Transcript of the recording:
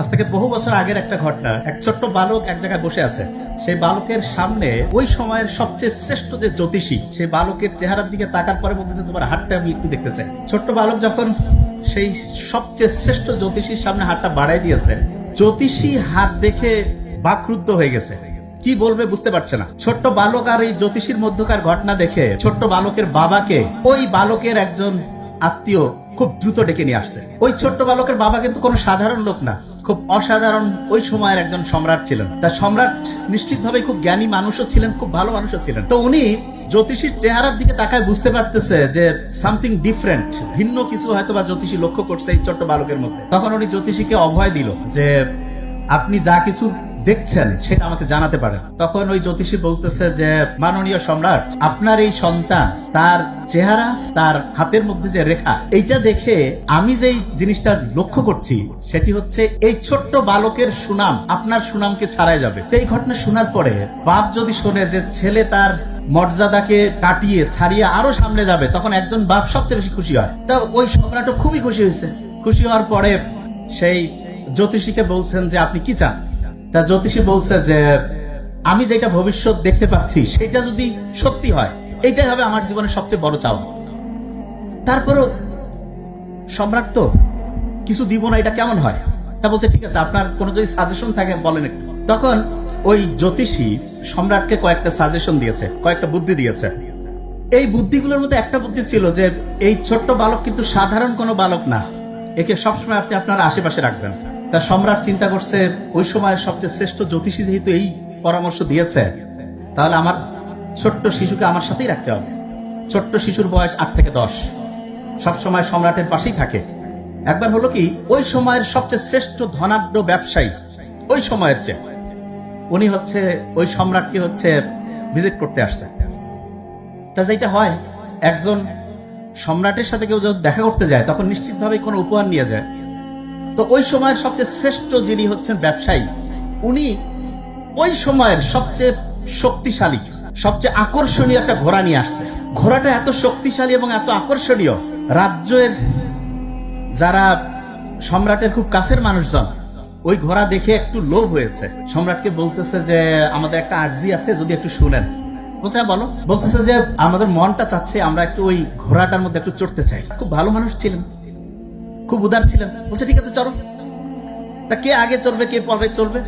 আজ থেকে বহু বছর আগের একটা ঘটনা। এক ছোট্ট বালক এক জায়গায় বসে আছে। সেই বালকের সামনে ওই সময়ের সবচেয়ে শ্রেষ্ঠ যে জ্যোতিষী, সেই বালকের চেহারার দিকে তাকার পরে বলতেছে, তোমার হাতটা আমি একটু দেখতে চাই। ছোট্ট বালক যখন সেই সবচেয়ে শ্রেষ্ঠ জ্যোতিষীর সামনে হাতটা বাড়াই দিয়েছে, জ্যোতিষী হাত দেখে বাকরুদ্ধ হয়ে গেছে। কি বলবে বুঝতে পারছে না। ছোট্ট বালক আর এই জ্যোতিষীর মধ্যকার ঘটনা দেখে ছোট্ট বালকের বাবাকে ওই বালকের একজন আত্মীয় খুব দ্রুত ডেকে নিয়ে আসছে। ওই ছোট্ট বালকের বাবা কিন্তু কোনো সাধারণ লোক না, খুব অসাধারণ ওই সময়ের একজন সম্রাট ছিলেন। তার সম্রাট নিশ্চিতভাবে খুব জ্ঞানী মানুষও ছিলেন, খুব ভালো মানুষও ছিলেন। তো উনি জ্যোতিষীর চেহারার দিকে তাকায় বুঝতে পারতেছে যে সামথিং ডিফারেন্ট, ভিন্ন কিছু হয়তো বা জ্যোতিষী লক্ষ্য করছে এই ছোট্ট বালকের মধ্যে। তখন উনি জ্যোতিষীকে অভয় দিল যে আপনি যা কিছু দেখছেন সেটা আমাকে জানাতে পারেন। তখন ওই জ্যোতিষী বলতেছে যে মাননীয় সম্রাট, আপনার এই সন্তান, তার চেহারা, তার হাতের মধ্যে যে রেখা, এইটা দেখে আমি যেই জিনিসটা লক্ষ্য করছি সেটি হচ্ছে এই ছোট্ট বালকের সুনাম আপনার সুনামকে ছাড়াই যাবে। এই ঘটনা শোনার পরে বাপ যদি শোনে যে ছেলে তার মর্যাদাকে কাটিয়ে ছাড়িয়ে আরো সামনে যাবে, তখন একজন বাপ সবচেয়ে বেশি খুশি হয়। তা ওই সম্রাটও খুবই খুশি হয়েছে। খুশি হওয়ার পরে সেই জ্যোতিষীকে বলছেন যে আপনি কি চান। তা জ্যোতিষী বলছে যে আমি যেটা ভবিষ্যৎ দেখতে পাচ্ছি সেটা যদি সত্যি হয়, এইটাই হবে আমার জীবনের সবচেয়ে বড় চাওয়া। তারপরও সম্রাট তো কিছু দিব না, এটা কেমন হয়? তা বলছে ঠিক আছে, আপনার কোনো যদি সাজেশন থাকে বলেন একটু। তখন ওই জ্যোতিষী সম্রাটকে কয়েকটা সাজেশন দিয়েছে, কয়েকটা বুদ্ধি দিয়েছে। এই বুদ্ধিগুলোর মধ্যে একটা বুদ্ধি ছিল যে এই ছোট্ট বালক কিন্তু সাধারণ কোনো বালক না, একে সবসময় আপনি আপনার আশেপাশে রাখবেন। তা সম্রাট চিন্তা করছে ওই সময়ের সবচেয়ে শ্রেষ্ঠ জ্যোতিষী যেহেতু এই পরামর্শ দিয়েছে, তাহলে আমার ছোট্ট শিশুকে আমার সাথেই রাখতে হবে। ছোট্ট শিশুর বয়স 8 থেকে 10, সবসময় সম্রাটের পাশেই থাকে। একবার হলো কি, ওই সময়ের সবচেয়ে শ্রেষ্ঠ ধনাঢ্য ব্যবসায়ী ওই সময়ের চেয়ে, উনি হচ্ছে ওই সম্রাটকে ভিজিট করতে আসছে। তা যেটা হয়, একজন সম্রাটের সাথে কেউ যখন দেখা করতে যায় তখন নিশ্চিতভাবে কোনো উপহার নিয়ে যায়। তো ওই সময়ের সবচেয়ে শ্রেষ্ঠ যিনি হচ্ছেন ব্যবসায়ী, উনি ওই সময়ের সবচেয়ে শক্তিশালী, সবচেয়ে আকর্ষণীয় একটা ঘোড়া নিয়ে আসছে। ঘোড়াটা এত শক্তিশালী এবং এত আকর্ষণীয়, রাজ্যের যারা সম্রাটের খুব কাছের মানুষজন ওই ঘোড়া দেখে একটু লোভ হয়েছে। সম্রাটকে বলতেছে যে আমাদের একটা আর্জি আছে, যদি একটু শুনেন। বলছে বলো। বলতেছে যে আমাদের মনটা চাচ্ছে আমরা একটু ওই ঘোড়াটার মধ্যে একটু চড়তে চাই। খুব ভালো মানুষ ছিলেন, খুব উদার ছিলেন। বলছে ঠিক আছে চলো। তা কে আগে চলবে কে পরে চলবে?